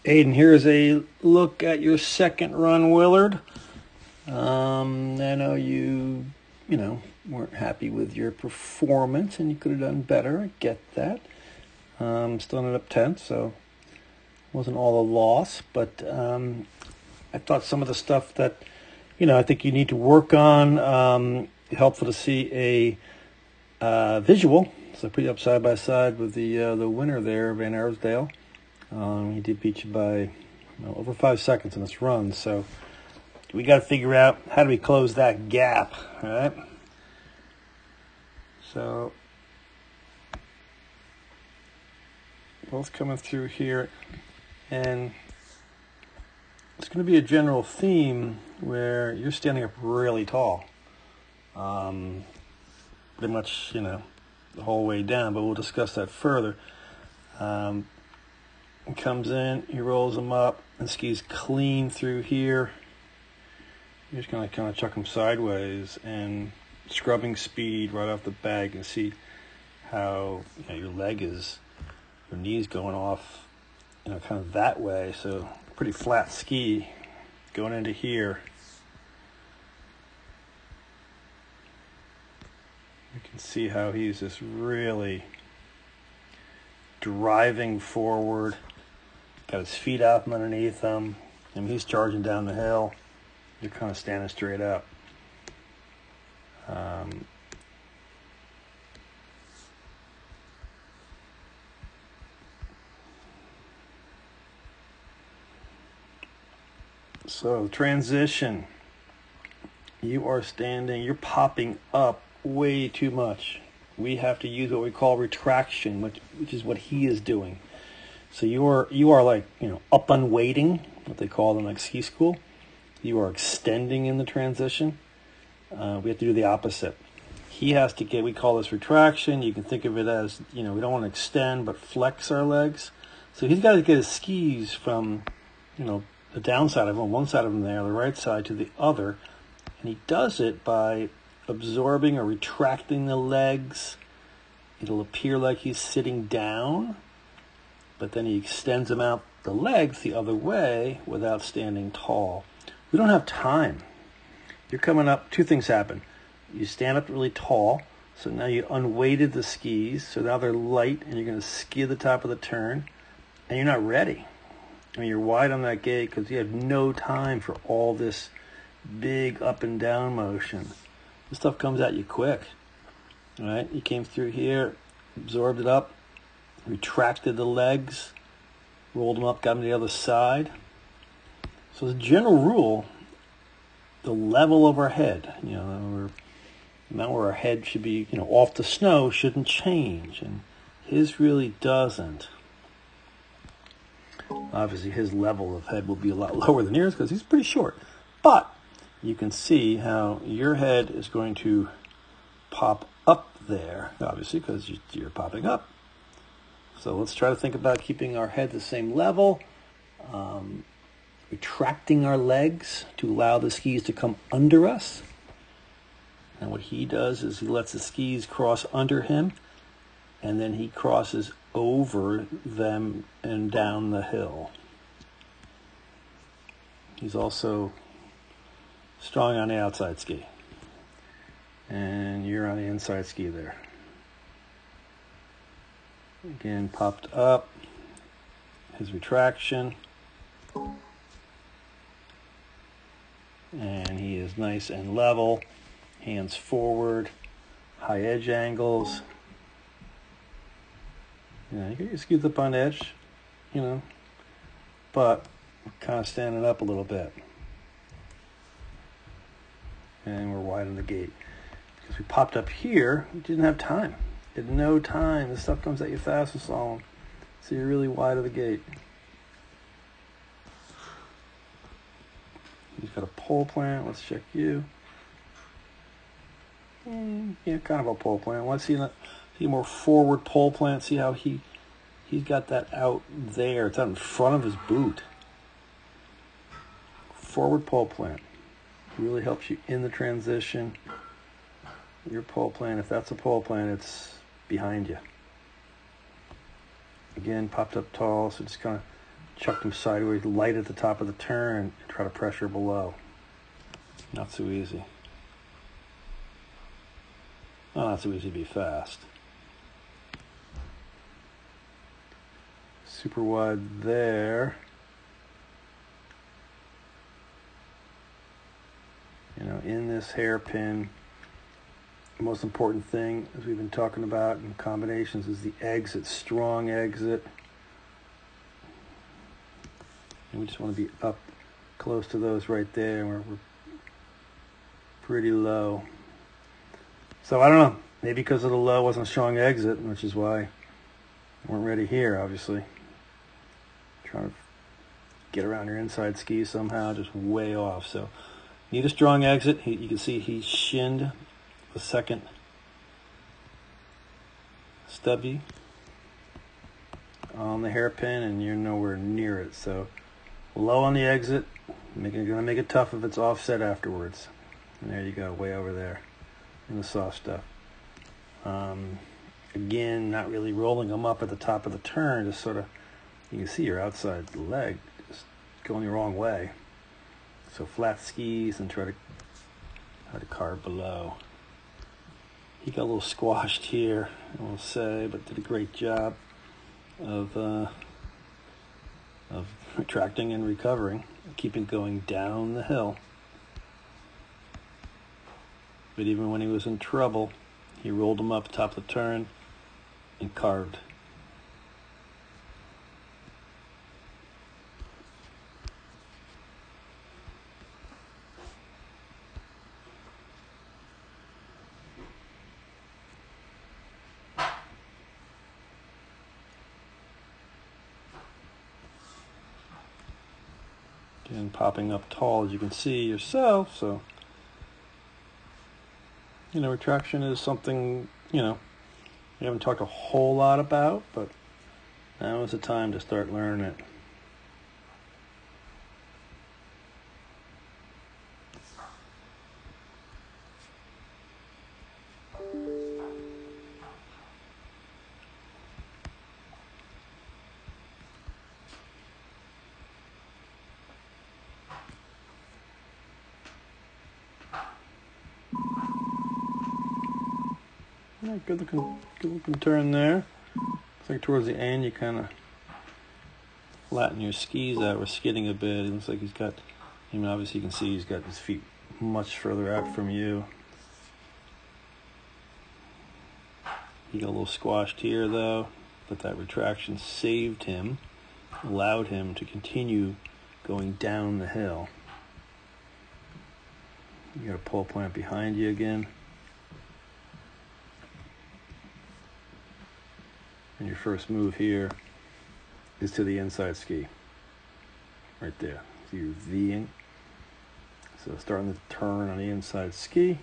Aiden, here's a look at your second run, Willard. I know you weren't happy with your performance and you could have done better. I get that. Still ended up 10th, so it wasn't all a loss. But I thought some of the stuff that, I think you need to work on, helpful to see a visual. So I put you up side by side with the winner there, Van Arsdale. He did beat you by over 5 seconds in this run, so we got to figure out how do we close that gap, all right? So both coming through here, and it's going to be a general theme where you're standing up really tall, pretty much the whole way down, but we'll discuss that further. He comes in, he rolls them up, and skis clean through here. You're just going to kind of chuck them sideways and scrubbing speed right off the bag and see how your knee's going off, kind of that way. So pretty flat ski going into here. You can see how he's just really driving forward. Got his feet out from underneath him, and he's charging down the hill. You're kind of standing straight up. So transition. You are standing, you're popping up way too much. We have to use what we call retraction, which is what he is doing. So you are like, up unweighting, what they call in like ski school. You are extending in the transition. We have to do the opposite. He has to we call this retraction. You can think of it as, we don't want to extend, but flex our legs. So he's got to get his skis from, the downside of him, one side of him there, the right side to the other. And he does it by absorbing or retracting the legs. It'll appear like he's sitting down, but then he extends them out the legs the other way without standing tall. We don't have time. You're coming up, two things happen. You stand up really tall, so now you unweighted the skis, so now they're light, and you're going to ski at the top of the turn, and you're not ready. You're wide on that gate because you have no time for all this big up and down motion. This stuff comes at you quick. All right, you came through here, absorbed it up, retracted the legs, rolled them up, got them to the other side. So as a general rule, the level of our head, the amount where our head should be, off the snow shouldn't change, and his really doesn't. Obviously, his level of head will be a lot lower than yours because he's pretty short. But you can see how your head is going to pop up there, obviously, because you're popping up. So let's try to think about keeping our head the same level, retracting our legs to allow the skis to come under us. And what he does is he lets the skis cross under him, and then he crosses over them and down the hill. He's also strong on the outside ski, and you're on the inside ski there. Again, popped up, his retraction, and he is nice and level, hands forward, high edge angles. You can scoot up on edge, but kind of standing up a little bit. And we're wide on the gate. Because we popped up here, we didn't have time. At no time. This stuff comes at you fast and slow. So you're really wide of the gate. He's got a pole plant. Let's check you. Yeah, kind of a pole plant. Let's see a more forward pole plant. See how he's got that out there. It's out in front of his boot. Forward pole plant. Really helps you in the transition. Your pole plant, if that's a pole plant, it's behind you. Again, popped up tall, so just kind of chuck them sideways, light at the top of the turn, and try to pressure below. Not so easy. Well, not so easy to be fast. Super wide there. You know, in this hairpin, the most important thing, as we've been talking about in combinations, is the exit, strong exit. And we just want to be up close to those right there. We're pretty low. So I don't know, maybe because of the low wasn't a strong exit, which is why we weren't ready here, obviously. Trying to get around your inside ski somehow, just way off. So need a strong exit. You can see he shinned the second stubby on the hairpin, and you're nowhere near it. So low on the exit, gonna make it tough if it's offset afterwards. And there you go, way over there in the soft stuff. Again, not really rolling them up at the top of the turn, just sort of, you can see your outside leg just going the wrong way. So flat skis and try to carve below. He got a little squashed here, I will say, but did a great job of retracting and recovering, keeping going down the hill. But even when he was in trouble, he rolled him up top of the turn and carved. Again, popping up tall, as you can see yourself. So, you know, retraction is something, you know, we haven't talked a whole lot about, but now is the time to start learning it. Yeah, good looking turn there. Looks like towards the end you kind of flatten your skis out. We're skidding a bit. It looks like he's got, I mean, obviously you can see he's got his feet much further out from you. He got a little squashed here though, but that retraction saved him, allowed him to continue going down the hill. You got a pole plant behind you again. And your first move here is to the inside ski. Right there. So you're Ving. So starting the turn on the inside ski.